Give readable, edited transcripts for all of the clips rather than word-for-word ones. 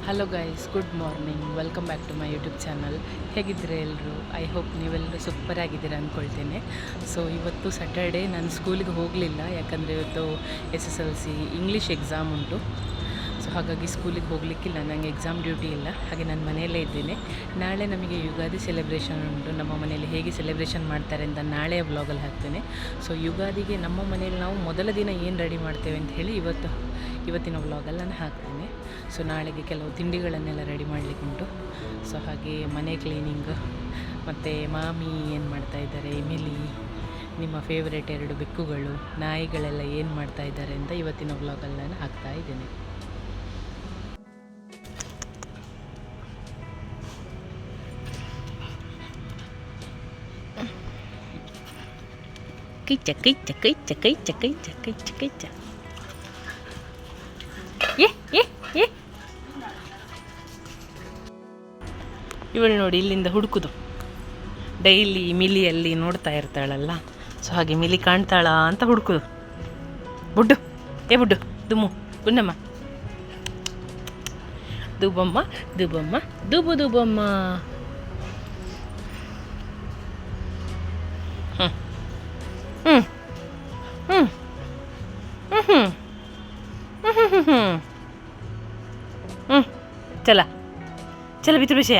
Hello guys, good morning. Welcome back to my YouTube channel. ಹೇಗಿದ್ದೀರಾ ಎಲ್ಲರೂ? I hope ನೀವೆಲ್ಲರೂ super ಆಗಿದ್ದೀರಾ ಅಂದ್ಕೊಳ್ತೇನೆ. So ಇವತ್ತು ಸ್ಯಾಟರ್ಡೇ, ನಾನು ಸ್ಕೂಲಿಗೆ ಹೋಗಲಿಲ್ಲ, ಯಾಕಂದರೆ ಇವತ್ತು SSLC ಇಂಗ್ಲೀಷ್ ಎಕ್ಸಾಮ್ ಉಂಟು. ಸೊ ಹಾಗಾಗಿ ಸ್ಕೂಲಿಗೆ ಹೋಗಲಿಕ್ಕಿಲ್ಲ, ನನಗೆ ಎಕ್ಸಾಮ್ ಡ್ಯೂಟಿ ಇಲ್ಲ. ಹಾಗೆ ನಾನು ಮನೆಯಲ್ಲೇ ಇದ್ದೇನೆ. ನಾಳೆ ನಮಗೆ ಯುಗಾದಿ ಸೆಲೆಬ್ರೇಷನ್ ಉಂಟು. ನಮ್ಮ ಮನೆಯಲ್ಲಿ ಹೇಗೆ ಸೆಲೆಬ್ರೇಷನ್ ಮಾಡ್ತಾರೆ ಅಂತ ನಾಳೆಯ ವ್ಲಾಗಲ್ಲಿ ಹಾಕ್ತೇನೆ. ಸೊ ಯುಗಾದಿಗೆ ನಮ್ಮ ಮನೆಯಲ್ಲಿ ನಾವು ಮೊದಲ ದಿನ ಏನು ರೆಡಿ ಮಾಡ್ತೇವೆ ಅಂತ ಹೇಳಿ ಇವತ್ತಿನ ವ್ಲಾಗಲ್ಲಿ ನಾನು ಹಾಕ್ತೇನೆ. ಸೊ ನಾಳೆಗೆ ಕೆಲವು ತಿಂಡಿಗಳನ್ನೆಲ್ಲ ರೆಡಿ ಮಾಡಲಿಕ್ಕುಂಟು. ಸೊ ಹಾಗೆ ಮನೆ ಕ್ಲೀನಿಂಗ್, ಮತ್ತು ಮಾಮಿ ಏನು ಮಾಡ್ತಾಯಿದ್ದಾರೆ, ಎಮಿಲಿ, ನಿಮ್ಮ ಫೇವ್ರೇಟ್ 2 ಬೆಕ್ಕುಗಳು, ನಾಯಿಗಳೆಲ್ಲ ಏನು ಮಾಡ್ತಾಯಿದ್ದಾರೆ ಅಂತ ಇವತ್ತಿನ ವ್ಲಾಗಲ್ಲಿ ನಾನು ಹಾಕ್ತಾ ಇದ್ದೇನೆ. ಕೈಚ ಕೈಚ ಕೈಚ ಕೈಚ ಕೈಚ ಕೈಚ ಕೈಚ ಇವಳು ನೋಡಿ ಇಲ್ಲಿಂದ ಹುಡುಕುದು. ಡೈಲಿ ಮಿಲಿಯಲ್ಲಿ ನೋಡ್ತಾ ಇರ್ತಾಳಲ್ಲ, ಸೊ ಹಾಗೆ ಮಿಲಿ ಕಾಣ್ತಾಳ ಅಂತ ಹುಡುಕುದು. ಬುಡ್ಡು ಬುಡ್ಡು ದುಮ್ಮು ಗುನ್ನಮ್ಮ ದುಬ್ಬಮ್ಮ ದುಬ್ಬಮ್ಮ ದುಬ್ಬು ದುಬ್ಬಮ್ಮ. चला चला भीतर बसे.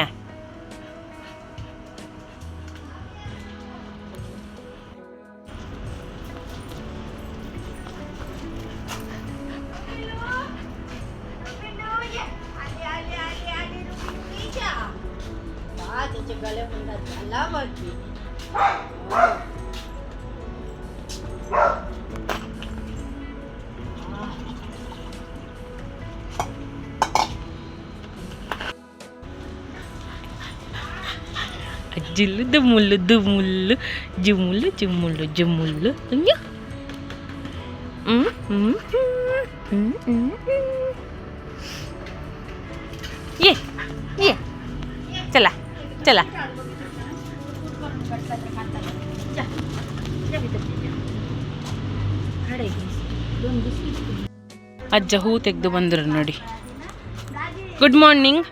Julu dumulu dumulu jumulu jumulu jumulu nya ye ye चला चला ಅಜ್ಜ ಹೂ ತೆಗೆದು ಬಂದರು ನೋಡಿ. Good morning.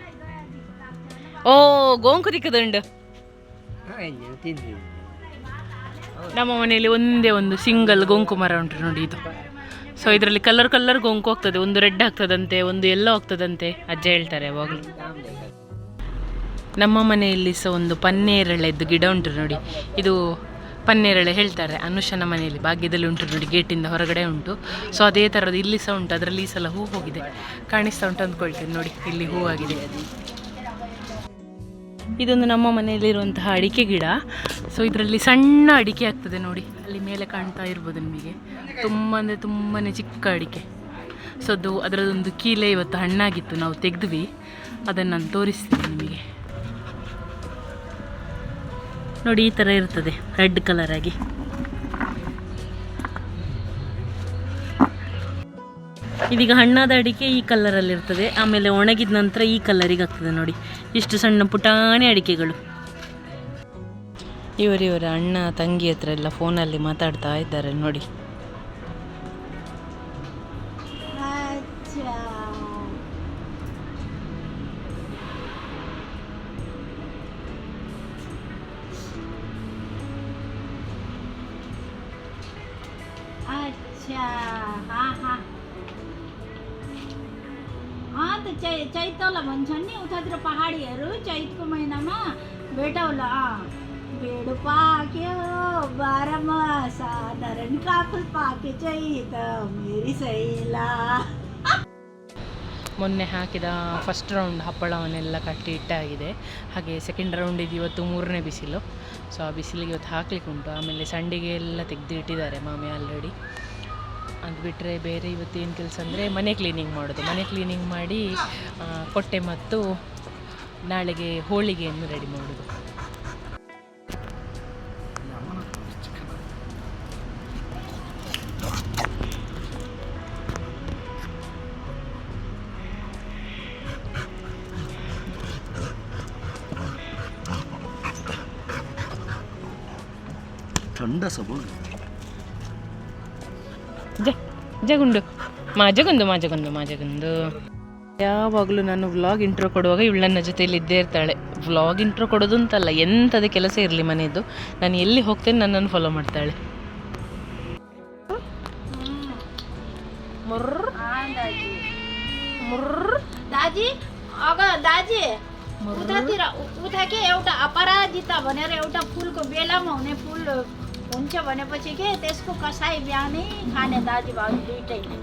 ಓ ಗೋಂಕು ತಿಕ್ಕದುಂಡು. ನಮ್ಮ ಮನೆಯಲ್ಲಿ ಒಂದೇ ಒಂದು ಸಿಂಗಲ್ ಗೋಂಕು ಮರ ಉಂಟು ನೋಡಿ ಇದು. ಸೊ ಇದರಲ್ಲಿ ಕಲರ್ ಗೋಂಕು ಆಗ್ತದೆ. ಒಂದು ರೆಡ್ ಆಗ್ತದಂತೆ, ಒಂದು ಯೆಲ್ಲೋ ಆಗ್ತದಂತೆ, ಅಜ್ಜ ಹೇಳ್ತಾರೆ ಯಾವಾಗಲೂ. ನಮ್ಮ ಮನೆಯಲ್ಲಿ ಸಹ ಒಂದು ಪನ್ನೇರಳೆದ್ದು ಗಿಡ ಉಂಟು ನೋಡಿ. ಇದು ಪನ್ನೇರಳೆ ಹೇಳ್ತಾರೆ. ಅನುಷನ ಮನೆಯಲ್ಲಿ ಭಾಗ್ಯದಲ್ಲಿ ಉಂಟು ನೋಡಿ, ಗೇಟಿಂದ ಹೊರಗಡೆ ಉಂಟು. ಸೊ ಅದೇ ಥರದ್ದು ಇಲ್ಲಿ ಸಹ ಉಂಟು. ಅದರಲ್ಲಿ ಈ ಸಲ ಹೂ ಹೋಗಿದೆ, ಕಾಣಿಸ್ತಾ ಉಂಟು ಅಂದ್ಕೊಳ್ತೇನೆ ನೋಡಿ. ಇಲ್ಲಿ ಹೂ ಆಗಿದೆ. ಇದೊಂದು ನಮ್ಮ ಮನೆಯಲ್ಲಿರುವಂತಹ ಅಡಿಕೆ ಗಿಡ. ಸೊ ಇದರಲ್ಲಿ ಸಣ್ಣ ಅಡಿಕೆ ಆಗ್ತದೆ ನೋಡಿ, ಅಲ್ಲಿ ಮೇಲೆ ಕಾಣ್ತಾ ಇರ್ಬೋದು ನಿಮಗೆ. ತುಂಬಾ ಚಿಕ್ಕ ಅಡಿಕೆ. ಸೊ ಅದರದೊಂದು ಕೀಲೆ ಇವತ್ತು ಹಣ್ಣಾಗಿತ್ತು, ನಾವು ತೆಗೆದ್ವಿ. ಅದನ್ನು ನಾನು ತೋರಿಸ್ತೀನಿ ನಿಮಗೆ ನೋಡಿ. ಈ ಥರ ಇರ್ತದೆ, ರೆಡ್ ಕಲರ್ ಆಗಿ. ಇದೀಗ ಹಣ್ಣಾದ ಅಡಿಕೆ ಈ ಕಲರಲ್ಲಿ ಇರ್ತದೆ, ಆಮೇಲೆ ಒಣಗಿದ ನಂತರ ಈ ಕಲರಿಗೆ ಆಗ್ತದೆ ನೋಡಿ. ಇಷ್ಟು ಸಣ್ಣ ಪುಟಾಣಿ ಅಡಿಕೆಗಳು. ಇವರ ಅಣ್ಣ ತಂಗಿ ಹತ್ರ ಎಲ್ಲ ಫೋನಲ್ಲಿ ಮಾತಾಡ್ತಾ ಇದ್ದಾರೆ ನೋಡಿ. चैतवला भन्छन् नि उतातिर पहाडीहरू चैतको महिनामा भेटौला. भेडु पाक्यो 12 मासा नरन काफल पाके चैत मेरी सैला. ಮೊನ್ನೆ ಹಾಕಿದ ಫಸ್ಟ್ ರೌಂಡ್ ಹಪ್ಪಳವನ್ನೆಲ್ಲ ಕಟ್ಟಿ ಇಟ್ಟಾಗಿದೆ. ಹಾಗೆ ಸೆಕೆಂಡ್ ರೌಂಡ್ ಇದು ಇವತ್ತು 3ನೇ ಬಿಸಿಲು. ಸೊ ಆ ಬಿಸಿಲಿಗೆ ಇವತ್ತು ಹಾಕ್ಲಿಕ್ಕೆ ಉಂಟು. ಆಮೇಲೆ ಸಂಡಿಗೆ ಎಲ್ಲ ತೆಗೆದು ಇಟ್ಟಿದ್ದಾರೆ ಮಾಮಿ ಆಲ್ರೆಡಿ. ಅದು ಬಿಟ್ಟರೆ ಬೇರೆ ಇವತ್ತೇನು ಕೆಲಸ ಅಂದರೆ ಮನೆ ಕ್ಲೀನಿಂಗ್ ಮಾಡೋದು. ಮನೆ ಕ್ಲೀನಿಂಗ್ ಮಾಡಿ ಕೊಟ್ಟೆ ಮತ್ತು ನಾಳೆಗೆ ಹೋಳಿಗೆಯನ್ನು ರೆಡಿ ಮಾಡೋದು. थंड असं बोल. जगुंडु माझगुंदु माझगुंदु माझगुंदु ಯಾವಾಗಲೂ ನಾನು ವ್ಲಾಗ್ ಇಂಟ್ರೋ ಕೊಡುವಾಗ ಇವಳು ನನ್ನ ಜೊತೆಯಲ್ಲಿ ಇದ್ದೇ ಇರ್ತಾಳೆ. ವ್ಲಾಗ್ ಇಂಟ್ರೋ ಕೊಡೋದು ಅಂತಲ್ಲ, ಎಂಥದೇ ಕೆಲಸ ಇರಲಿ ಮನೆಯದು, ನಾನು ಎಲ್ಲಿ ಹೋಗ್ತೇನೆ ನನ್ನನ್ನು ಫಾಲೋ ಮಾಡ್ತಾಳೆ. दाजी अगं दाजी उतातिर उता के एउटा अपराजिता भनेर एउटा फुलको बेलामा हुने फुल हुन्छ भनेपछि के त्यसको कसाई बिहानै खाने दाजुभाइ दुइटैले.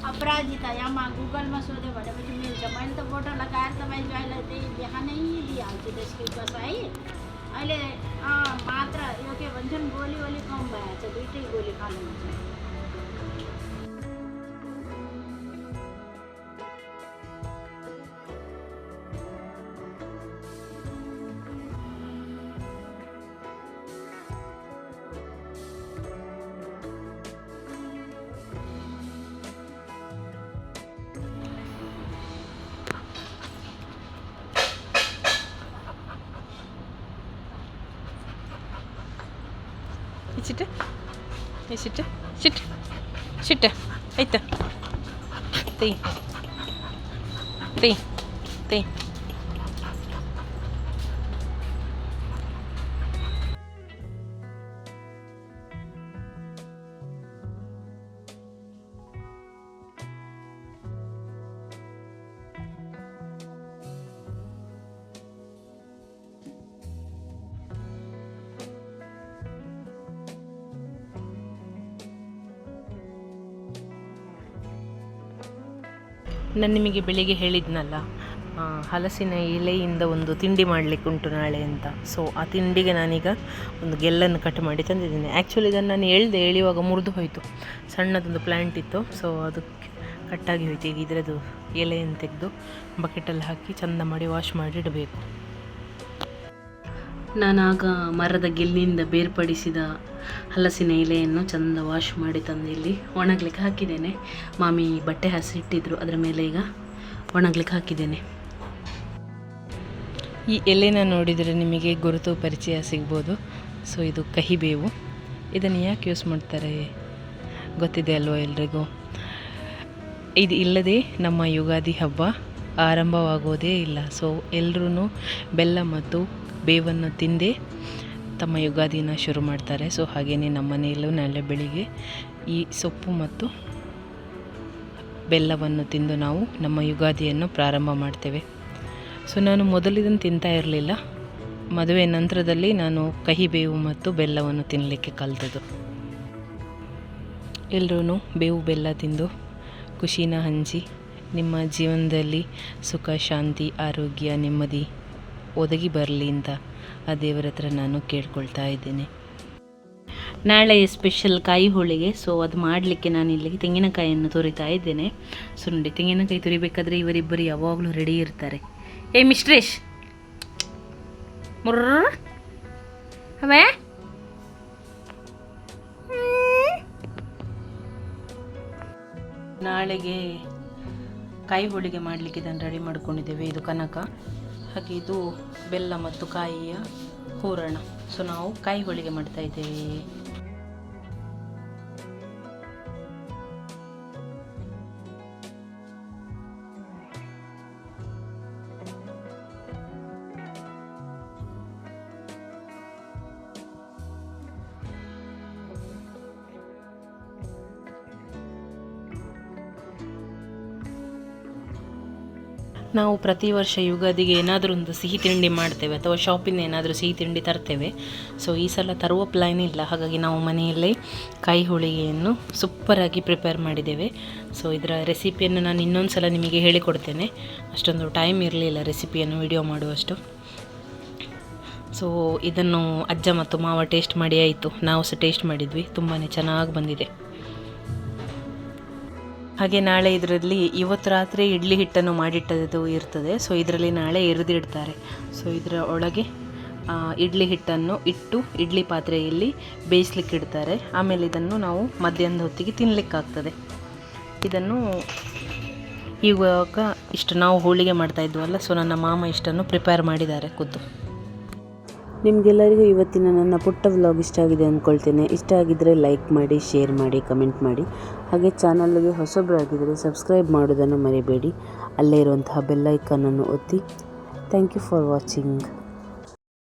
अपराजिता यहाँ गुगलमा सोध्यो भनेपछि मिल्छ. मैले त फोटो लगाएर तपाईँ ज्वाइँलाई त्यही बिहानै दिइहाल्छु त्यसको कसाई. अहिले मात्र यो के भन्छन् गोली ओली कम भएछ, दुइटै गोली खानुहुन्छ. ಸಿಟ್ಟು ಸಿಟ್ಟು ಸಿಟ್ಟು ಸಿಟ್ಟು ಆಯ್ತಾ ತೈ ತೈ ತೈ. ನಾನು ನಿಮಗೆ ಬೆಳಿಗ್ಗೆ ಹೇಳಿದ್ನಲ್ಲ, ಹಲಸಿನ ಎಲೆಯಿಂದ ಒಂದು ತಿಂಡಿ ಮಾಡಲಿಕ್ಕೆ ಉಂಟು ನಾಳೆ ಅಂತ. ಸೊ ಆ ತಿಂಡಿಗೆ ನಾನೀಗ ಒಂದು ಗೆಲ್ಲನ್ನು ಕಟ್ ಮಾಡಿ ತಂದಿದ್ದೀನಿ. ಆ್ಯಕ್ಚುಲಿ ಇದನ್ನು ನಾನು ಎಳೆಯುವಾಗ ಮುರಿದು ಹೋಯಿತು. ಸಣ್ಣದೊಂದು ಪ್ಲ್ಯಾಂಟ್ ಇತ್ತು, ಸೊ ಅದು ಕಟ್ಟಾಗಿ ಹೋಯ್ತು. ಈಗ ಇದರದ್ದು ಎಲೆಯನ್ನು ತೆಗೆದು ಬಕೆಟಲ್ಲಿ ಹಾಕಿ ಚೆಂದ ಮಾಡಿ ವಾಶ್ ಮಾಡಿ ಇಡಬೇಕು. ನಾನಾಗ ಮರದ ಗೆಲ್ಲಿಂದ ಬೇರ್ಪಡಿಸಿದ ಹಲಸಿನ ಎಲೆಯನ್ನು ಚೆಂದ ವಾಶ್ ಮಾಡಿ ತಂದು ಇಲ್ಲಿ ಒಣಗಲಿಕ್ಕೆ ಹಾಕಿದ್ದೇನೆ. ಮಾಮಿ ಬಟ್ಟೆ ಹಸಿಟ್ಟಿದ್ರು, ಅದರ ಮೇಲೆ ಈಗ ಒಣಗಲಿಕ್ಕೆ ಹಾಕಿದ್ದೇನೆ. ಈ ಎಲೆನ ನೋಡಿದರೆ ನಿಮಗೆ ಗುರುತು ಪರಿಚಯ ಸಿಗ್ಬೋದು. ಸೊ ಇದು ಕಹಿಬೇವು. ಇದನ್ನು ಯಾಕೆ ಯೂಸ್ ಮಾಡ್ತಾರೆ ಗೊತ್ತಿದೆ ಅಲ್ವೋ ಎಲ್ರಿಗೂ. ಇದು ಇಲ್ಲದೆ ನಮ್ಮ ಯುಗಾದಿ ಹಬ್ಬ ಆರಂಭವಾಗೋದೇ ಇಲ್ಲ. ಸೊ ಎಲ್ಲರೂ ಬೆಲ್ಲ ಮತ್ತು ಬೇವನ್ನು ತಿಂದೇ ತಮ್ಮ ಯುಗಾದಿನ ಶುರು ಮಾಡ್ತಾರೆ. ಸೊ ಹಾಗೆಯೇ ನಮ್ಮ ಮನೆಯಲ್ಲೂ ನಾಳೆ ಬೆಳಿಗ್ಗೆ ಈ ಸೊಪ್ಪು ಮತ್ತು ಬೆಲ್ಲವನ್ನು ತಿಂದು ನಾವು ನಮ್ಮ ಯುಗಾದಿಯನ್ನು ಪ್ರಾರಂಭ ಮಾಡ್ತೇವೆ. ಸೊ ನಾನು ಮೊದಲಿದನ್ನು ತಿಂತಾ ಇರಲಿಲ್ಲ. ಮದುವೆ ನಂತರದಲ್ಲಿ ನಾನು ಕಹಿಬೇವು ಮತ್ತು ಬೆಲ್ಲವನ್ನು ತಿನ್ನಲಿಕ್ಕೆ ಕಲಿತದ್ದು. ಎಲ್ಲರೂ ಬೇವು ಬೆಲ್ಲ ತಿಂದು ಖುಷಿನ ಹಂಚಿ ನಿಮ್ಮ ಜೀವನದಲ್ಲಿ ಸುಖ, ಶಾಂತಿ, ಆರೋಗ್ಯ, ನೆಮ್ಮದಿ ಒದಗಿ ಬರಲಿ ಅಂತ ಆ ದೇವರ ಹತ್ರ ನಾನು ಕೇಳ್ಕೊಳ್ತಾ ಇದ್ದೇನೆ. ನಾಳೆ ಸ್ಪೆಷಲ್ ಕಾಯಿ ಹೋಳಿಗೆ. ಸೊ ಅದು ಮಾಡಲಿಕ್ಕೆ ನಾನು ಇಲ್ಲಿ ತೆಂಗಿನಕಾಯಿಯನ್ನು ತುರಿತಾ ಇದ್ದೇನೆ. ಸೊ ನೋಡಿ, ತೆಂಗಿನಕಾಯಿ ತುರಿಬೇಕಾದ್ರೆ ಇವರಿಬ್ಬರು ಯಾವಾಗಲೂ ರೆಡಿ ಇರ್ತಾರೆ. ಏ ಮಿಸ್ಟ್ರೇಶ್ ಮುರ್ರ ಅವೇ ನಾಳೆಗೆ ಕಾಯಿ ಹೋಳಿಗೆ ಮಾಡಲಿಕ್ಕೆ ಇದನ್ನು ರೆಡಿ ಮಾಡ್ಕೊಂಡಿದ್ದೇವೆ. ಇದು ಕನಕ, ಹಾಗೆ ಇದು ಬೆಲ್ಲ ಮತ್ತು ಕಾಯಿಯ ಹೂರಣ. ಸೊ ನಾವು ಕಾಯಿ ಹೋಳಿಗೆ ಮಾಡ್ತಾ ಇದ್ದೇವೆ. ನಾವು ಪ್ರತಿ ವರ್ಷ ಯುಗಾದಿಗೆ ಏನಾದರೂ ಒಂದು ಸಿಹಿ ತಿಂಡಿ ಮಾಡ್ತೇವೆ ಅಥವಾ ಶಾಪಿಂದ ಏನಾದರೂ ಸಿಹಿ ತಿಂಡಿ ತರ್ತೇವೆ. ಸೊ ಈ ಸಲ ತರುವ ಪ್ಲ್ಯಾನ್ ಇಲ್ಲ. ಹಾಗಾಗಿ ನಾವು ಮನೆಯಲ್ಲೇ ಕಾಯಿ ಹೋಳಿಗೆಯನ್ನು ಸೂಪರಾಗಿ ಪ್ರಿಪೇರ್ ಮಾಡಿದ್ದೇವೆ. ಸೊ ಇದರ ರೆಸಿಪಿಯನ್ನು ನಾನು ಇನ್ನೊಂದು ಸಲ ನಿಮಗೆ ಹೇಳಿಕೊಡ್ತೇನೆ. ಅಷ್ಟೊಂದು ಟೈಮ್ ಇರಲಿಲ್ಲ ರೆಸಿಪಿಯನ್ನು ವಿಡಿಯೋ ಮಾಡುವಷ್ಟು. ಸೊ ಇದನ್ನು ಅಜ್ಜ ಮತ್ತು ಮಾವ ಟೇಸ್ಟ್ ಮಾಡಿ ಆಯಿತು, ನಾವು ಸಹ ಟೇಸ್ಟ್ ಮಾಡಿದ್ವಿ. ತುಂಬಾ ಚೆನ್ನಾಗಿ ಬಂದಿದೆ. ಹಾಗೆ ನಾಳೆ ಇದರಲ್ಲಿ ಇವತ್ತು ರಾತ್ರಿ ಇಡ್ಲಿ ಹಿಟ್ಟನ್ನು ಮಾಡಿಟ್ಟದ್ದು ಇರ್ತದೆ. ಸೊ ಇದರಲ್ಲಿ ನಾಳೆ ಎರೆದಿಡ್ತಾರೆ. ಸೊ ಇದರ ಒಳಗೆ ಇಡ್ಲಿ ಹಿಟ್ಟನ್ನು ಇಟ್ಟು ಇಡ್ಲಿ ಪಾತ್ರೆಯಲ್ಲಿ ಬೇಯಿಸ್ಲಿಕ್ಕೆ ಇಡ್ತಾರೆ. ಆಮೇಲೆ ಇದನ್ನು ನಾವು ಮಧ್ಯಾಹ್ನದ ಹೊತ್ತಿಗೆ ತಿನ್ನಲಿಕ್ಕಾಗ್ತದೆ. ಇದನ್ನು ಇವಾಗ ಇಷ್ಟು ನಾವು ಹೋಳಿಗೆ ಮಾಡ್ತಾ ಇದ್ವಲ್ಲ, ಸೊ ನನ್ನ ಮಾಮ ಇಷ್ಟನ್ನು ಪ್ರಿಪೇರ್ ಮಾಡಿದ್ದಾರೆ ಖುದ್ದು. ನಿಮಗೆಲ್ಲರಿಗೂ ಇವತ್ತಿನ ನನ್ನ ಪುಟ್ಟ ವ್ಲಾಗ್ ಇಷ್ಟ ಆಗಿದೆ ಅಂದ್ಕೊಳ್ತೇನೆ. ಇಷ್ಟ ಆಗಿದ್ದರೆ ಲೈಕ್ ಮಾಡಿ, ಶೇರ್ ಮಾಡಿ, ಕಮೆಂಟ್ ಮಾಡಿ. ಹಾಗೆ ಚಾನಲ್ಗೆ ಹೊಸಬರಾಗಿದ್ದರೆ ಸಬ್ಸ್ಕ್ರೈಬ್ ಮಾಡೋದನ್ನು ಮರಿಬೇಡಿ. ಅಲ್ಲೇ ಇರುವಂತಹ ಬೆಲ್ ಐಕಾನನ್ನು ಒತ್ತಿ. Thank you for watching.